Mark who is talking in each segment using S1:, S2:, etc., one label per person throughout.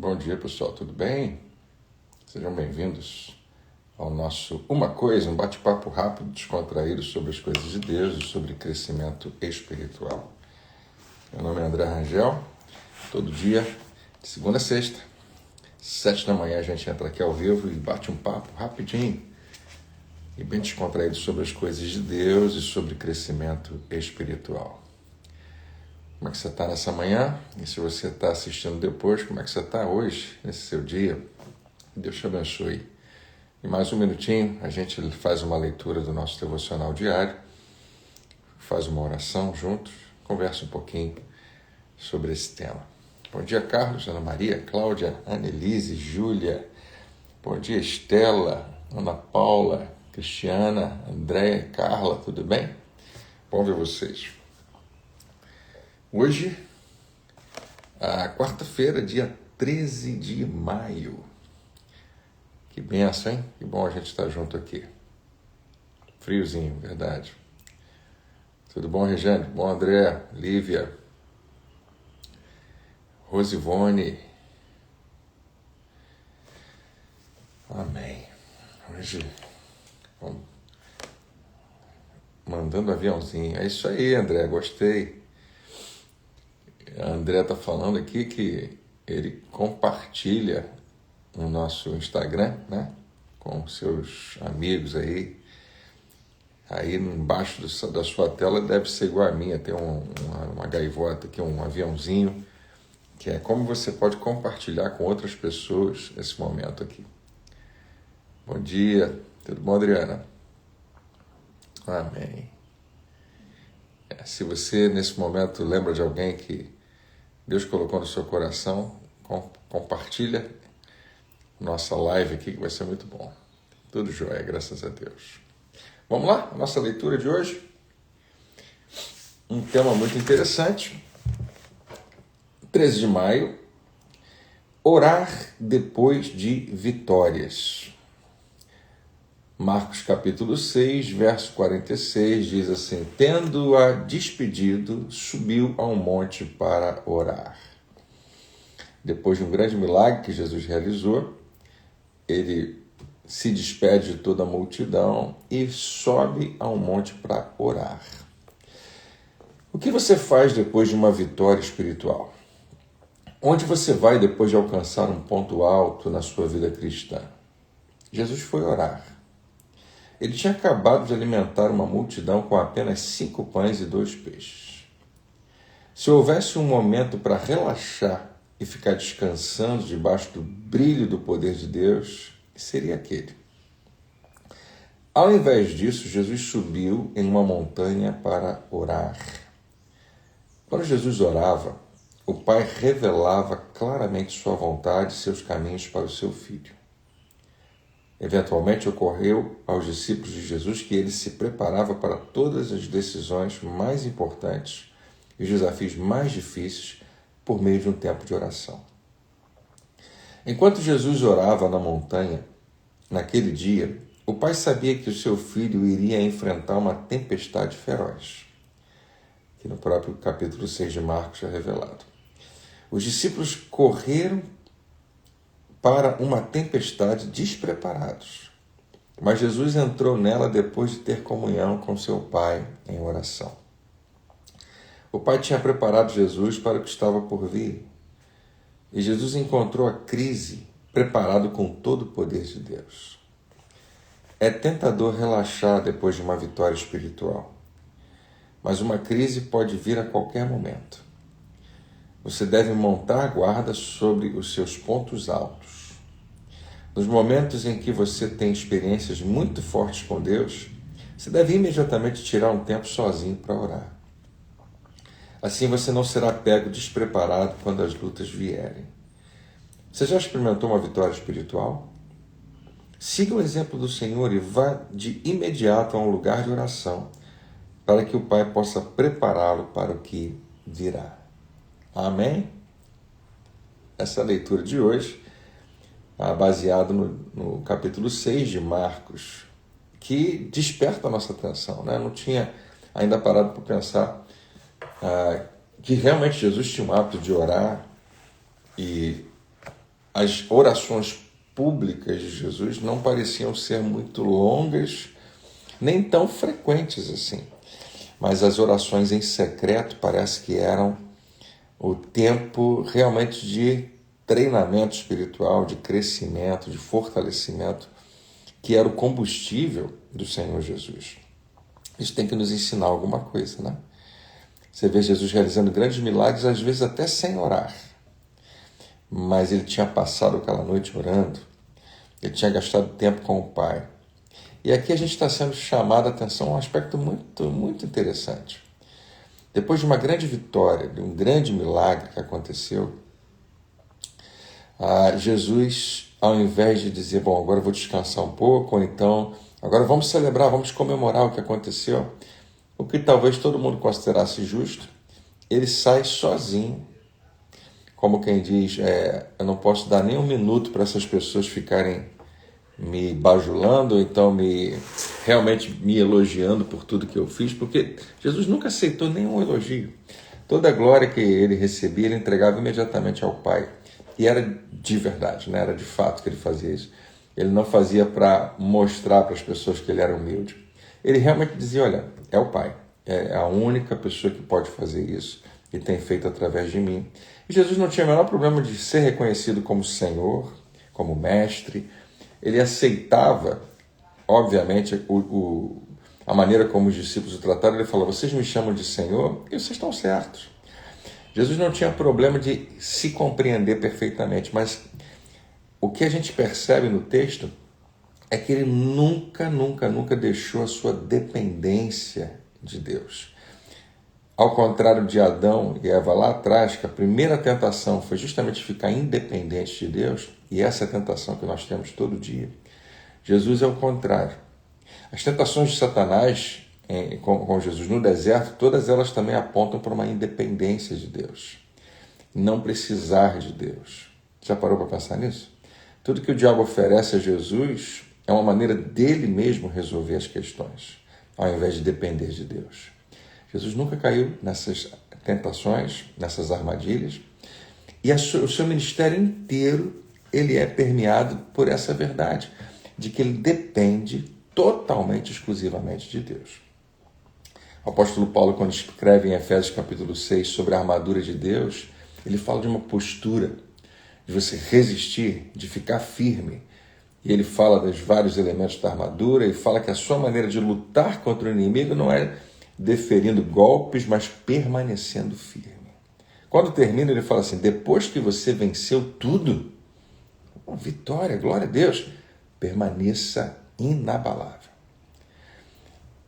S1: Bom dia, pessoal, tudo bem? Sejam bem-vindos ao nosso Uma Coisa, um bate-papo rápido, descontraído sobre as coisas de Deus e sobre crescimento espiritual. Meu nome é André Rangel, todo dia, de segunda a sexta, 7 da manhã a gente entra aqui ao vivo e bate um papo rapidinho e bem descontraído sobre as coisas de Deus e sobre crescimento espiritual. Como é que você está nessa manhã? E se você está assistindo depois, como é que você está hoje, nesse seu dia? Deus te abençoe. E mais um minutinho, a gente faz uma leitura do nosso devocional diário, faz uma oração juntos, conversa um pouquinho sobre esse tema. Bom dia, Carlos, Ana Maria, Cláudia, Annelise, Júlia. Bom dia, Estela, Ana Paula, Cristiana, Andréia, Carla, tudo bem? Bom ver vocês. Hoje, a quarta-feira, dia 13 de maio. Que benção, hein? Que bom a gente estar junto aqui. Friozinho, verdade. Tudo bom, Regiane? Bom, André, Lívia, Rosivone. Amém. Hoje, vamos mandando aviãozinho. É isso aí, André, gostei. A André está falando aqui que ele compartilha no nosso Instagram, né? Com seus amigos aí. Aí embaixo da sua tela deve ser igual a minha, tem uma gaivota aqui, um aviãozinho, que é como você pode compartilhar com outras pessoas esse momento aqui. Bom dia, tudo bom, Adriana? Amém. Se você nesse momento lembra de alguém que Deus colocou no seu coração, compartilha nossa live aqui, que vai ser muito bom. Tudo jóia, graças a Deus. Vamos lá, a nossa leitura de hoje. Um tema muito interessante. 13 de maio. Orar depois de vitórias. Marcos capítulo 6, verso 46, diz assim: Tendo-a despedido, subiu a um monte para orar. Depois de um grande milagre que Jesus realizou, ele se despede de toda a multidão e sobe a um monte para orar. O que você faz depois de uma vitória espiritual? Onde você vai depois de alcançar um ponto alto na sua vida cristã? Jesus foi orar. Ele tinha acabado de alimentar uma multidão com apenas 5 pães e 2 peixes. Se houvesse um momento para relaxar e ficar descansando debaixo do brilho do poder de Deus, seria aquele. Ao invés disso, Jesus subiu em uma montanha para orar. Quando Jesus orava, o Pai revelava claramente sua vontade e seus caminhos para o seu filho. Eventualmente ocorreu aos discípulos de Jesus que ele se preparava para todas as decisões mais importantes e os desafios mais difíceis por meio de um tempo de oração. Enquanto Jesus orava na montanha, naquele dia, o pai sabia que o seu filho iria enfrentar uma tempestade feroz, que no próprio capítulo 6 de Marcos é revelado. Os discípulos correram para uma tempestade despreparados, mas Jesus entrou nela depois de ter comunhão com seu pai em oração. O pai tinha preparado Jesus para o que estava por vir, e Jesus encontrou a crise preparado com todo o poder de Deus. É tentador relaxar depois de uma vitória espiritual, mas uma crise pode vir a qualquer momento. Você deve montar a guarda sobre os seus pontos altos. Nos momentos em que você tem experiências muito fortes com Deus, você deve imediatamente tirar um tempo sozinho para orar. Assim você não será pego despreparado quando as lutas vierem. Você já experimentou uma vitória espiritual? Siga o exemplo do Senhor e vá de imediato a um lugar de oração para que o Pai possa prepará-lo para o que virá. Amém? Essa leitura de hoje é baseada no capítulo 6 de Marcos, que desperta a nossa atenção, né? Não tinha ainda parado para pensar que realmente Jesus tinha um hábito de orar e as orações públicas de Jesus não pareciam ser muito longas, nem tão frequentes assim. Mas as orações em secreto parece que eram o tempo realmente de treinamento espiritual, de crescimento, de fortalecimento, que era o combustível do Senhor Jesus. Isso tem que nos ensinar alguma coisa, né? Você vê Jesus realizando grandes milagres, às vezes até sem orar. Mas ele tinha passado aquela noite orando, ele tinha gastado tempo com o Pai. E aqui a gente está sendo chamado a atenção a um aspecto muito, muito interessante. Depois de uma grande vitória, de um grande milagre que aconteceu, Jesus, ao invés de dizer, bom, agora eu vou descansar um pouco, ou então, agora vamos celebrar, vamos comemorar o que aconteceu, o que talvez todo mundo considerasse justo, ele sai sozinho, como quem diz, eu não posso dar nem um minuto para essas pessoas ficarem me bajulando, ou então realmente me elogiando por tudo que eu fiz, porque Jesus nunca aceitou nenhum elogio. Toda a glória que ele recebia, ele entregava imediatamente ao Pai. E era de verdade, né? Era de fato que ele fazia isso. Ele não fazia para mostrar para as pessoas que ele era humilde. Ele realmente dizia, olha, é o Pai. É a única pessoa que pode fazer isso e tem feito através de mim. E Jesus não tinha o menor problema de ser reconhecido como Senhor, como Mestre. Ele aceitava, obviamente, a maneira como os discípulos o trataram. Ele falou, vocês me chamam de Senhor e vocês estão certos. Jesus não tinha problema de se compreender perfeitamente, mas o que a gente percebe no texto é que ele nunca, nunca, nunca deixou a sua dependência de Deus. Ao contrário de Adão e Eva lá atrás, que a primeira tentação foi justamente ficar independente de Deus, e essa é a tentação que nós temos todo dia. Jesus é o contrário. As tentações de Satanás com Jesus no deserto, todas elas também apontam para uma independência de Deus. Não precisar de Deus. Já parou para pensar nisso? Tudo que o diabo oferece a Jesus é uma maneira dele mesmo resolver as questões, ao invés de depender de Deus. Jesus nunca caiu nessas tentações, nessas armadilhas, e o seu ministério inteiro ele é permeado por essa verdade, de que ele depende totalmente, exclusivamente de Deus. O apóstolo Paulo, quando escreve em Efésios capítulo 6 sobre a armadura de Deus, ele fala de uma postura, de você resistir, de ficar firme. E ele fala dos vários elementos da armadura e fala que a sua maneira de lutar contra o inimigo não é deferindo golpes, mas permanecendo firme. Quando termina, ele fala assim, depois que você venceu tudo, vitória, glória a Deus, permaneça inabalável.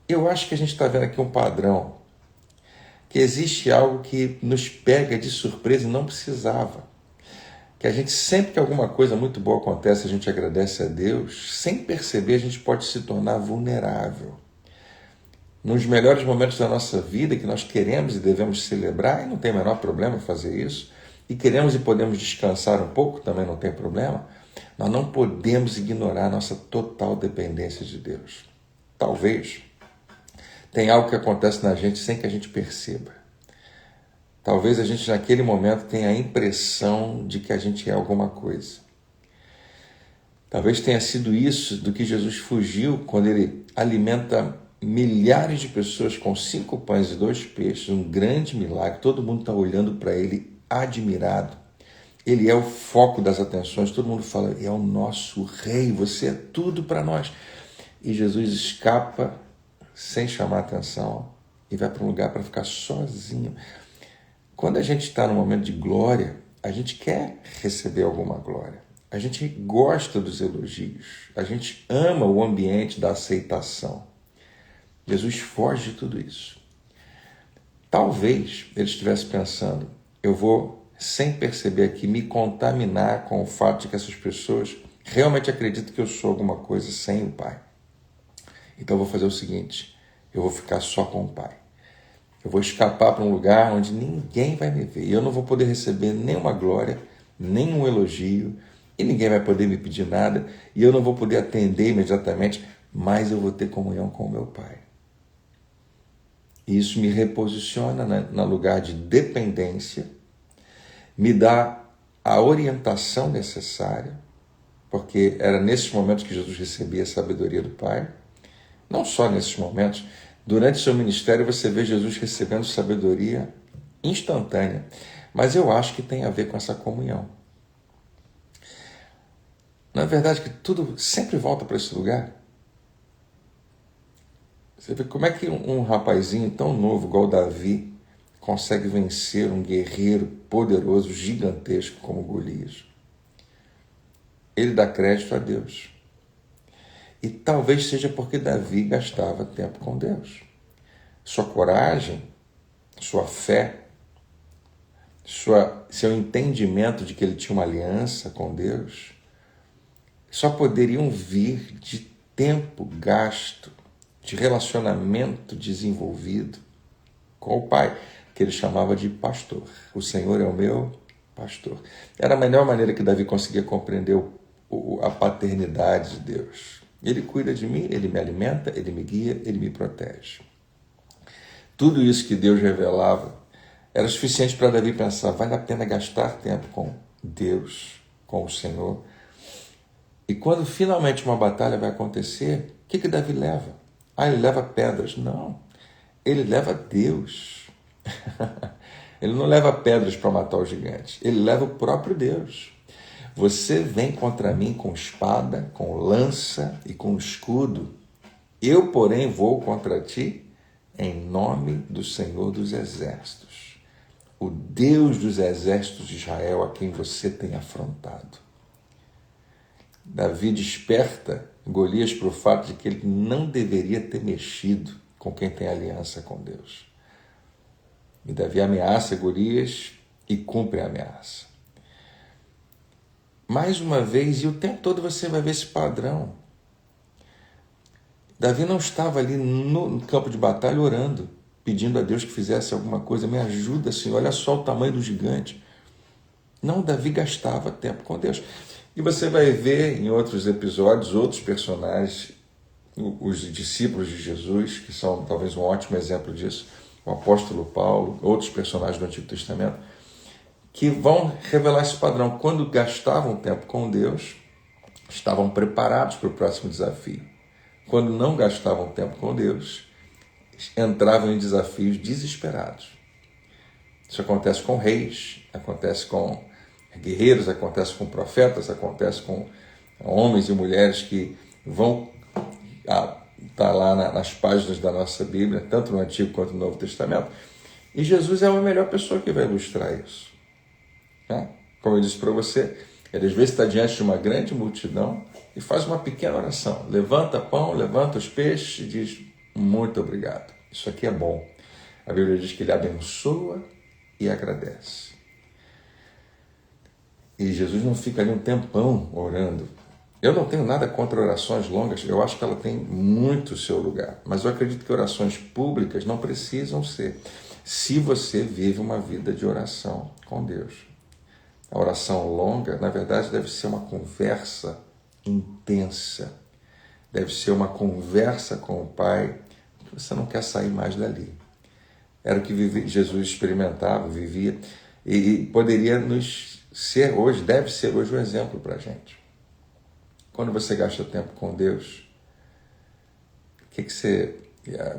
S1: Eu acho que a gente está vendo aqui um padrão, que existe algo que nos pega de surpresa e não precisava. Que a gente, sempre que alguma coisa muito boa acontece, a gente agradece a Deus, sem perceber, a gente pode se tornar vulnerável. Nos melhores momentos da nossa vida, que nós queremos e devemos celebrar, e não tem o menor problema fazer isso, e queremos e podemos descansar um pouco, também não tem problema, nós não podemos ignorar a nossa total dependência de Deus. Talvez tem algo que acontece na gente sem que a gente perceba. Talvez a gente naquele momento tenha a impressão de que a gente é alguma coisa. Talvez tenha sido isso do que Jesus fugiu quando ele alimenta milhares de pessoas com 5 pães e 2 peixes, um grande milagre, todo mundo está olhando para ele admirado. Ele é o foco das atenções, todo mundo fala, é o nosso rei, você é tudo para nós. E Jesus escapa sem chamar atenção e vai para um lugar para ficar sozinho. Quando a gente está num momento de glória, a gente quer receber alguma glória. A gente gosta dos elogios. A gente ama o ambiente da aceitação. Jesus foge de tudo isso. Talvez ele estivesse pensando, eu vou, sem perceber aqui, me contaminar com o fato de que essas pessoas realmente acreditam que eu sou alguma coisa sem o Pai. Então eu vou fazer o seguinte, eu vou ficar só com o Pai. Eu vou escapar para um lugar onde ninguém vai me ver. E eu não vou poder receber nenhuma glória, nenhum elogio, e ninguém vai poder me pedir nada, e eu não vou poder atender imediatamente, mas eu vou ter comunhão com o meu Pai. E isso me reposiciona no lugar de dependência, me dá a orientação necessária, porque era nesses momentos que Jesus recebia a sabedoria do Pai. Não só nesses momentos, durante seu ministério você vê Jesus recebendo sabedoria instantânea, mas eu acho que tem a ver com essa comunhão. Na verdade, que tudo sempre volta para esse lugar. Você vê como é que um rapazinho tão novo, igual Davi, consegue vencer um guerreiro poderoso, gigantesco como Golias. Ele dá crédito a Deus. E talvez seja porque Davi gastava tempo com Deus. Sua coragem, sua fé, seu entendimento de que ele tinha uma aliança com Deus, só poderiam vir de tempo gasto, de relacionamento desenvolvido com o Pai, que ele chamava de pastor. O Senhor é o meu pastor. Era a melhor maneira que Davi conseguia compreender a paternidade de Deus. Ele cuida de mim, ele me alimenta, ele me guia, ele me protege. Tudo isso que Deus revelava era suficiente para Davi pensar, vale a pena gastar tempo com Deus, com o Senhor. E quando finalmente uma batalha vai acontecer, o que Davi leva? Ele leva pedras. Não, ele leva Deus. Ele não leva pedras para matar os gigantes, ele leva o próprio Deus. Você vem contra mim com espada, com lança e com escudo. Eu, porém, vou contra ti em nome do Senhor dos Exércitos, o Deus dos exércitos de Israel, a quem você tem afrontado. Davi desperta Golias para o fato de que ele não deveria ter mexido com quem tem aliança com Deus. E Davi ameaça Golias e cumpre a ameaça. Mais uma vez, e o tempo todo você vai ver esse padrão. Davi não estava ali no campo de batalha orando, pedindo a Deus que fizesse alguma coisa. Me ajuda, Senhor, olha só o tamanho do gigante. Não, Davi gastava tempo com Deus. E você vai ver em outros episódios, outros personagens, os discípulos de Jesus, que são talvez um ótimo exemplo disso, o apóstolo Paulo, outros personagens do Antigo Testamento, que vão revelar esse padrão. Quando gastavam tempo com Deus, estavam preparados para o próximo desafio. Quando não gastavam tempo com Deus, entravam em desafios desesperados. Isso acontece com reis, acontece com guerreiros, acontece com profetas, acontece com homens e mulheres que vão estar lá nas páginas da nossa Bíblia, tanto no Antigo quanto no Novo Testamento. E Jesus é a melhor pessoa que vai ilustrar isso. Como eu disse para você, ele às vezes está diante de uma grande multidão e faz uma pequena oração. Levanta pão, levanta os peixes e diz, muito obrigado. Isso aqui é bom. A Bíblia diz que ele abençoa e agradece. E Jesus não fica ali um tempão orando. Eu não tenho nada contra orações longas, eu acho que ela tem muito o seu lugar. Mas eu acredito que orações públicas não precisam ser, se você vive uma vida de oração com Deus. A oração longa, na verdade, deve ser uma conversa intensa. Deve ser uma conversa com o Pai, que você não quer sair mais dali. Era o que Jesus experimentava, vivia, e poderia nos ser hoje, deve ser hoje um exemplo para a gente. Quando você gasta tempo com Deus,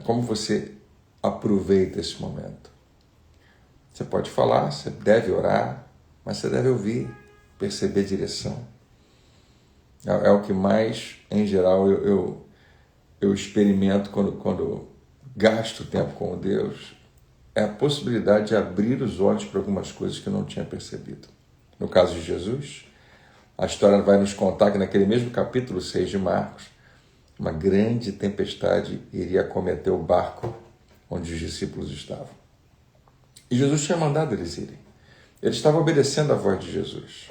S1: como você aproveita esse momento? Você pode falar, você deve orar, mas você deve ouvir, perceber direção. É o que mais, em geral, eu experimento quando gasto tempo com Deus, é a possibilidade de abrir os olhos para algumas coisas que eu não tinha percebido. No caso de Jesus, a história vai nos contar que naquele mesmo capítulo 6 de Marcos, uma grande tempestade iria acometer o barco onde os discípulos estavam. E Jesus tinha mandado eles irem. Ele estava obedecendo à voz de Jesus.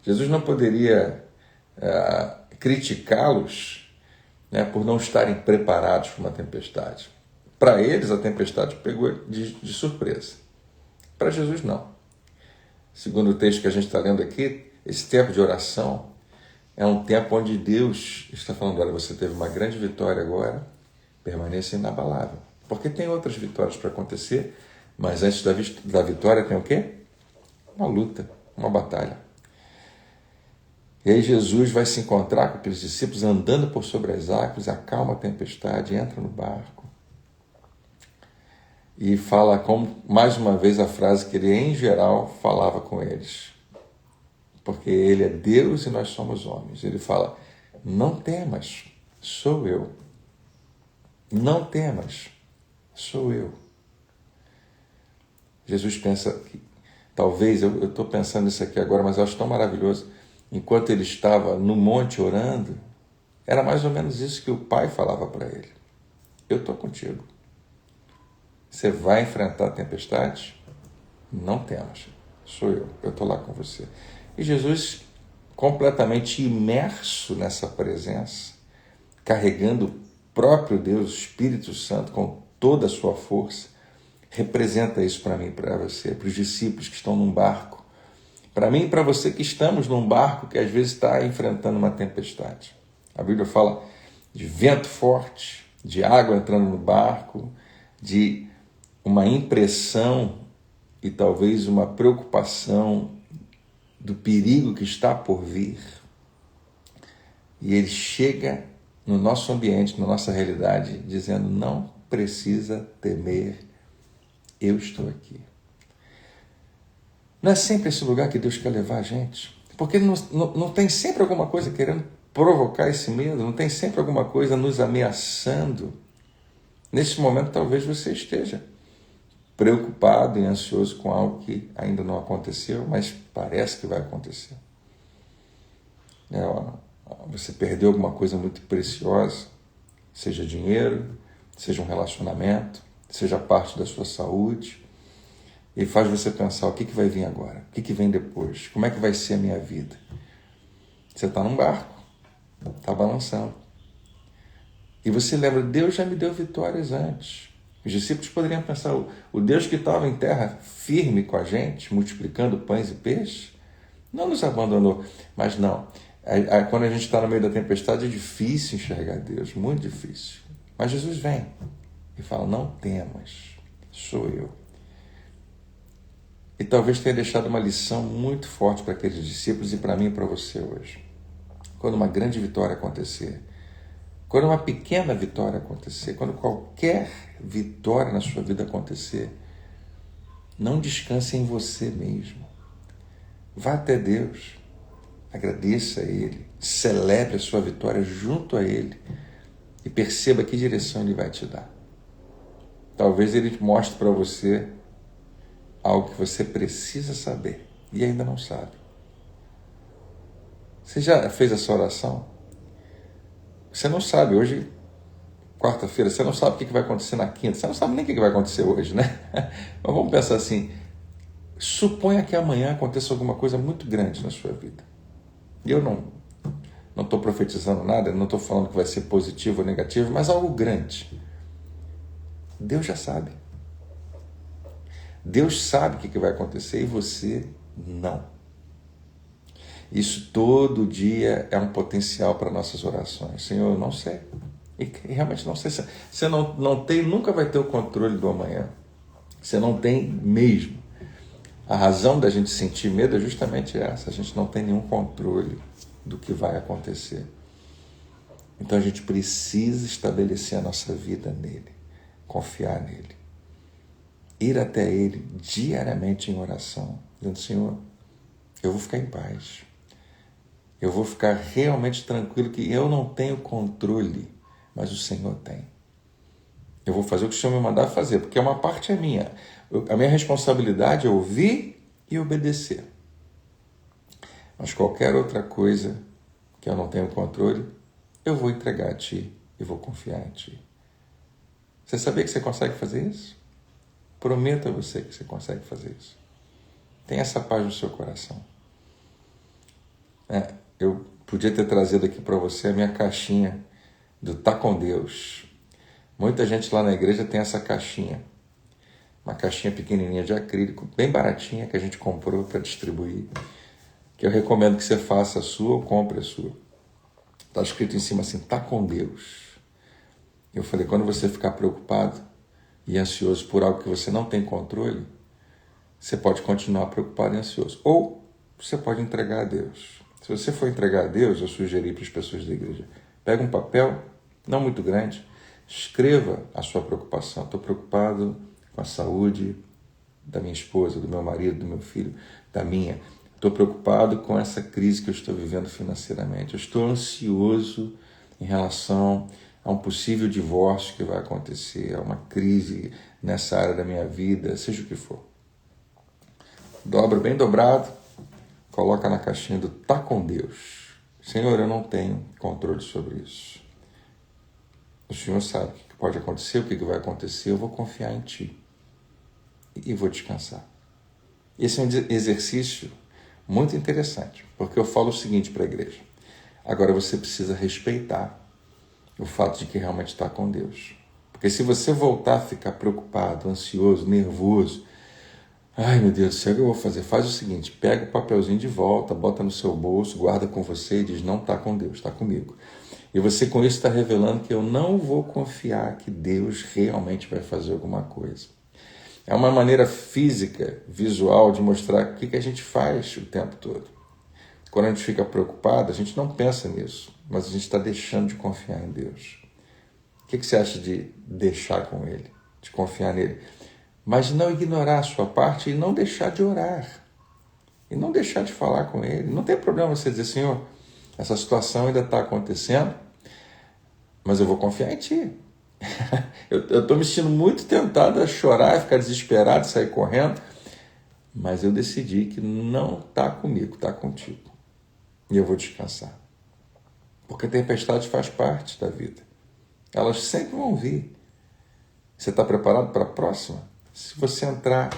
S1: Jesus não poderia criticá-los, por não estarem preparados para uma tempestade. Para eles, a tempestade pegou de surpresa. Para Jesus, não. Segundo o texto que a gente está lendo aqui, esse tempo de oração é um tempo onde Deus está falando, olha, você teve uma grande vitória agora, permaneça inabalável. Porque tem outras vitórias para acontecer, mas antes da vitória tem o quê? Uma luta, uma batalha. E aí Jesus vai se encontrar com aqueles discípulos andando por sobre as águas, acalma a tempestade, entra no barco e fala, como mais uma vez, a frase que ele em geral falava com eles. Porque ele é Deus e nós somos homens. Ele fala, não temas, sou eu. Não temas, sou eu. Jesus pensa, que, talvez, eu estou pensando nisso aqui agora, mas eu acho tão maravilhoso. Enquanto ele estava no monte orando, era mais ou menos isso que o Pai falava para ele. Eu estou contigo. Você vai enfrentar a tempestade? Não temas, sou eu estou lá com você. E Jesus, completamente imerso nessa presença, carregando o próprio Deus, o Espírito Santo, com toda a sua força, representa isso para mim e para você, para os discípulos que estão num barco, para mim e para você que estamos num barco que às vezes está enfrentando uma tempestade. A Bíblia fala de vento forte, de água entrando no barco, de uma impressão e talvez uma preocupação do perigo que está por vir. E ele chega no nosso ambiente, na nossa realidade, dizendo, não precisa temer, eu estou aqui. Não é sempre esse lugar que Deus quer levar a gente? Porque não tem sempre alguma coisa querendo provocar esse medo, não tem sempre alguma coisa nos ameaçando. Nesse momento, talvez você esteja preocupado e ansioso com algo que ainda não aconteceu, mas parece que vai acontecer. Você perdeu alguma coisa muito preciosa, seja dinheiro, seja um relacionamento, seja parte da sua saúde, e faz você pensar, o que vai vir agora? O que vem depois? Como é que vai ser a minha vida? Você está num barco, está balançando. E você lembra, Deus já me deu vitórias antes. Os discípulos poderiam pensar, o Deus que estava em terra firme com a gente, multiplicando pães e peixes, não nos abandonou. Mas não, quando a gente está no meio da tempestade é difícil enxergar Deus, muito difícil. Mas Jesus vem e fala, não temas, sou eu. E talvez tenha deixado uma lição muito forte para aqueles discípulos e para mim e para você hoje. Quando uma grande vitória acontecer, quando uma pequena vitória acontecer, quando qualquer vitória na sua vida acontecer, não descanse em você mesmo. Vá até Deus, agradeça a Ele, celebre a sua vitória junto a Ele e perceba que direção Ele vai te dar. Talvez Ele mostre para você algo que você precisa saber e ainda não sabe. Você já fez essa oração? Você não sabe, hoje, quarta-feira, você não sabe o que vai acontecer na quinta, você não sabe nem o que vai acontecer hoje, né? Mas vamos pensar assim, suponha que amanhã aconteça alguma coisa muito grande na sua vida. E eu não estou profetizando nada, não estou falando que vai ser positivo ou negativo, mas algo grande. Deus já sabe. Deus sabe o que vai acontecer e você não. Isso todo dia é um potencial para nossas orações. Senhor, eu não sei. E realmente não sei. Você não tem, nunca vai ter o controle do amanhã. Você não tem mesmo. A razão da gente sentir medo é justamente essa. A gente não tem nenhum controle do que vai acontecer. Então a gente precisa estabelecer a nossa vida nele. Confiar nele. Ir até ele diariamente em oração. Dizendo, Senhor, eu vou ficar em paz. Eu vou ficar realmente tranquilo que eu não tenho controle, mas o Senhor tem. Eu vou fazer o que o Senhor me mandar fazer, porque uma parte é minha. A minha responsabilidade é ouvir e obedecer. Mas qualquer outra coisa que eu não tenho controle, eu vou entregar a Ti e vou confiar em Ti. Você sabia que você consegue fazer isso? Prometo a você que você consegue fazer isso. Tenha essa paz no seu coração. Eu podia ter trazido aqui para você a minha caixinha do Tá Com Deus. Muita gente lá na igreja tem essa caixinha. Uma caixinha pequenininha de acrílico, bem baratinha, que a gente comprou para distribuir. Que eu recomendo que você faça a sua ou compre a sua. Está escrito em cima assim, Tá Com Deus. Eu falei, quando você ficar preocupado e ansioso por algo que você não tem controle, você pode continuar preocupado e ansioso. Ou você pode entregar a Deus. Se você for entregar a Deus, eu sugeri para as pessoas da igreja, pega um papel, não muito grande, escreva a sua preocupação. Estou preocupado com a saúde da minha esposa, do meu marido, do meu filho, da minha. Estou preocupado com essa crise que eu estou vivendo financeiramente. Eu estou ansioso em relação a um possível divórcio que vai acontecer, a uma crise nessa área da minha vida, seja o que for. Dobra bem dobrado, coloca na caixinha do tá com Deus. Senhor, eu não tenho controle sobre isso. O Senhor sabe o que pode acontecer, o que vai acontecer, eu vou confiar em Ti e vou descansar. Esse é um exercício muito interessante, porque eu falo o seguinte para a igreja: agora você precisa respeitar o fato de que realmente está com Deus. Porque se você voltar a ficar preocupado, ansioso, nervoso, ai meu Deus do céu, o que eu vou fazer? Faz o seguinte, pega o papelzinho de volta, bota no seu bolso, guarda com você e diz, não está com Deus, está comigo. E você com isso está revelando que eu não vou confiar que Deus realmente vai fazer alguma coisa. É uma maneira física, visual, de mostrar o que a gente faz o tempo todo. Quando a gente fica preocupado, a gente não pensa nisso, mas a gente está deixando de confiar em Deus. O que você acha de deixar com Ele, de confiar nele? Mas não ignorar a sua parte e não deixar de orar. E não deixar de falar com Ele. Não tem problema você dizer, Senhor, essa situação ainda está acontecendo, mas eu vou confiar em Ti. Eu estou me sentindo muito tentado a chorar, ficar desesperado, sair correndo, mas eu decidi que não está comigo, está contigo. E eu vou descansar. Porque a tempestade faz parte da vida. Elas sempre vão vir. Você está preparado para a próxima? Se você entrar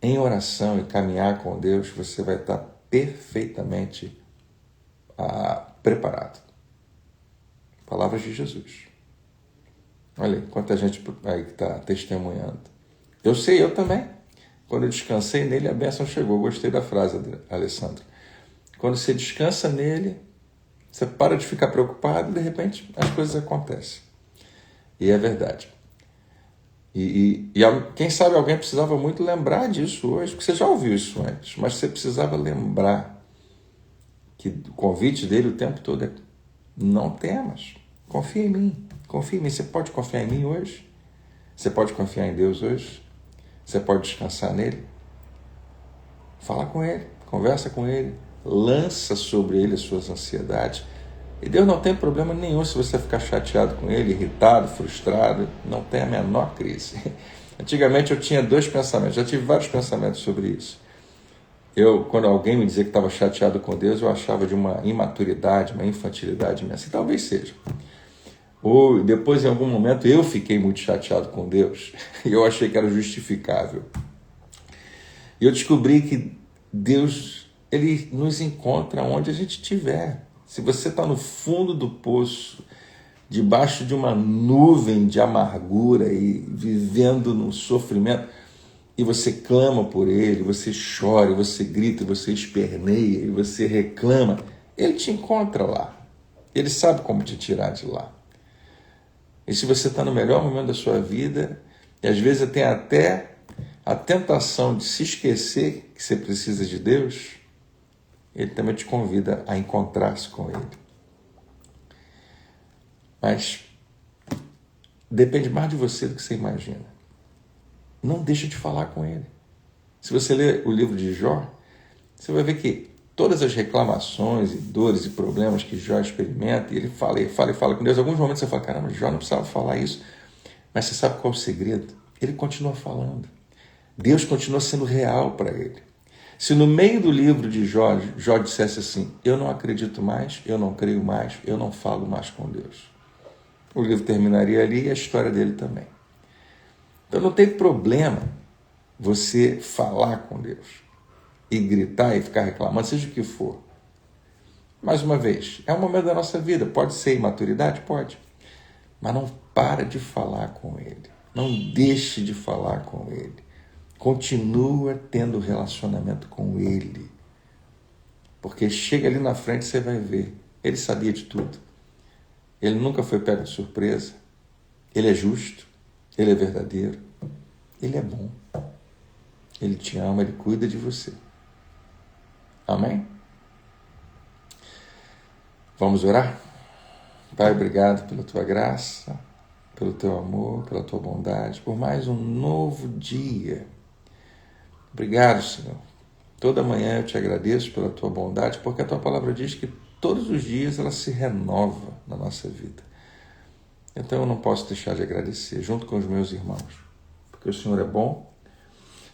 S1: em oração e caminhar com Deus, você vai estar perfeitamente preparado. Palavras de Jesus. Olha aí, quanta gente aí que está testemunhando. Eu sei, eu também. Quando eu descansei nele, a bênção chegou. Eu gostei da frase, Alessandro. Quando você descansa nele, você para de ficar preocupado e, de repente, as coisas acontecem. E é verdade. E quem sabe alguém precisava muito lembrar disso hoje, porque você já ouviu isso antes, mas você precisava lembrar que o convite dele o tempo todo é: não temas, confia em mim, confia em mim. Você pode confiar em mim hoje? Você pode confiar em Deus hoje? Você pode descansar nele? Fala com ele, conversa com ele, lança sobre ele as suas ansiedades. E Deus não tem problema nenhum se você ficar chateado com ele, irritado, frustrado, não tem a menor crise. Antigamente eu tinha 2 pensamentos, já tive vários pensamentos sobre isso. Quando alguém me dizia que estava chateado com Deus, eu achava de uma imaturidade, uma infantilidade minha, assim, talvez seja. Ou depois, em algum momento, eu fiquei muito chateado com Deus e eu achei que era justificável. E eu descobri que Deus, Ele nos encontra onde a gente estiver. Se você está no fundo do poço, debaixo de uma nuvem de amargura e vivendo no sofrimento, e você clama por Ele, você chora, você grita, você esperneia, e você reclama, Ele te encontra lá. Ele sabe como te tirar de lá. E se você está no melhor momento da sua vida, e às vezes tem até a tentação de se esquecer que você precisa de Deus, Ele também te convida a encontrar-se com Ele. Mas depende mais de você do que você imagina. Não deixa de falar com Ele. Se você ler o livro de Jó, você vai ver que todas as reclamações e dores e problemas que Jó experimenta, e ele fala com Deus, em alguns momentos você fala, caramba, Jó não precisava falar isso. Mas você sabe qual é o segredo? Ele continua falando. Deus continua sendo real para ele. Se no meio do livro de Jó, Jó dissesse assim, eu não acredito mais, eu não creio mais, eu não falo mais com Deus, o livro terminaria ali e a história dele também. Então não tem problema você falar com Deus e gritar e ficar reclamando, seja o que for. Mais uma vez, é um momento da nossa vida, pode ser imaturidade? Pode. Mas não para de falar com Ele. Não deixe de falar com Ele. Continua tendo relacionamento com Ele. Porque chega ali na frente, você vai ver. Ele sabia de tudo. Ele nunca foi pego de surpresa. Ele é justo. Ele é verdadeiro. Ele é bom. Ele te ama, Ele cuida de você. Amém? Vamos orar? Pai, obrigado pela tua graça, pelo teu amor, pela tua bondade, por mais um novo dia. Obrigado, Senhor. Toda manhã eu te agradeço pela tua bondade, porque a tua palavra diz que todos os dias ela se renova na nossa vida. Então eu não posso deixar de agradecer, junto com os meus irmãos, porque o Senhor é bom,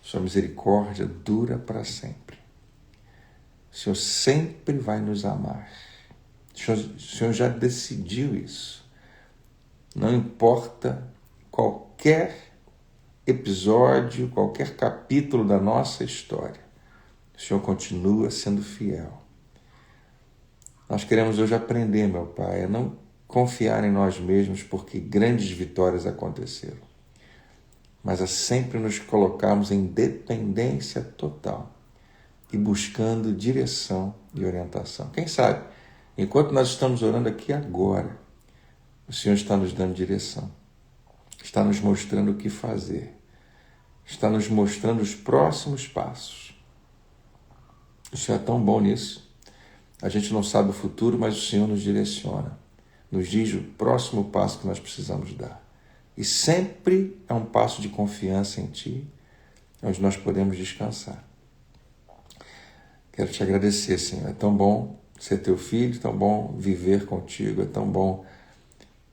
S1: sua misericórdia dura para sempre. O Senhor sempre vai nos amar. O Senhor já decidiu isso. Não importa qualquer episódio, qualquer capítulo da nossa história, o Senhor continua sendo fiel. Nós queremos hoje aprender, meu Pai, a não confiar em nós mesmos porque grandes vitórias aconteceram, mas a sempre nos colocarmos em dependência total e buscando direção e orientação. Quem sabe, enquanto nós estamos orando aqui agora, o Senhor está nos dando direção, está nos mostrando o que fazer, está nos mostrando os próximos passos. O Senhor é tão bom nisso. A gente não sabe o futuro, mas o Senhor nos direciona, nos diz o próximo passo que nós precisamos dar. E sempre é um passo de confiança em Ti, onde nós podemos descansar. Quero te agradecer, Senhor. É tão bom ser teu filho, tão bom viver contigo, é tão bom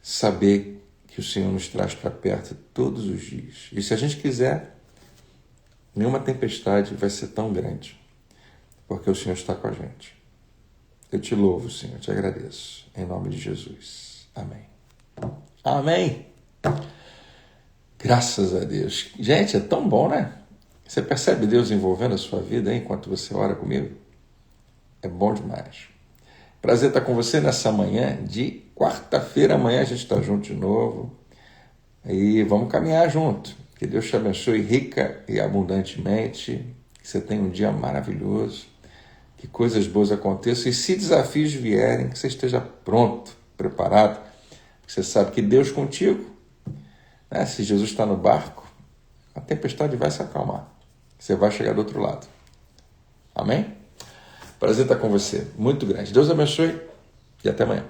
S1: saber que o Senhor nos traz para perto todos os dias. E se a gente quiser, nenhuma tempestade vai ser tão grande, porque o Senhor está com a gente. Eu te louvo, Senhor, te agradeço. Em nome de Jesus. Amém. Amém. Graças a Deus. Gente, é tão bom, né? Você percebe Deus envolvendo a sua vida, hein, enquanto você ora comigo? É bom demais. Prazer estar com você nessa manhã de quarta-feira. Amanhã a gente está junto de novo. E vamos caminhar junto. Que Deus te abençoe rica e abundantemente. Que você tenha um dia maravilhoso. Que coisas boas aconteçam. E se desafios vierem, que você esteja pronto, preparado. Você sabe que Deus contigo, né? Se Jesus está no barco, a tempestade vai se acalmar. Você vai chegar do outro lado. Amém? Prazer estar com você. Muito grande. Deus abençoe e até amanhã.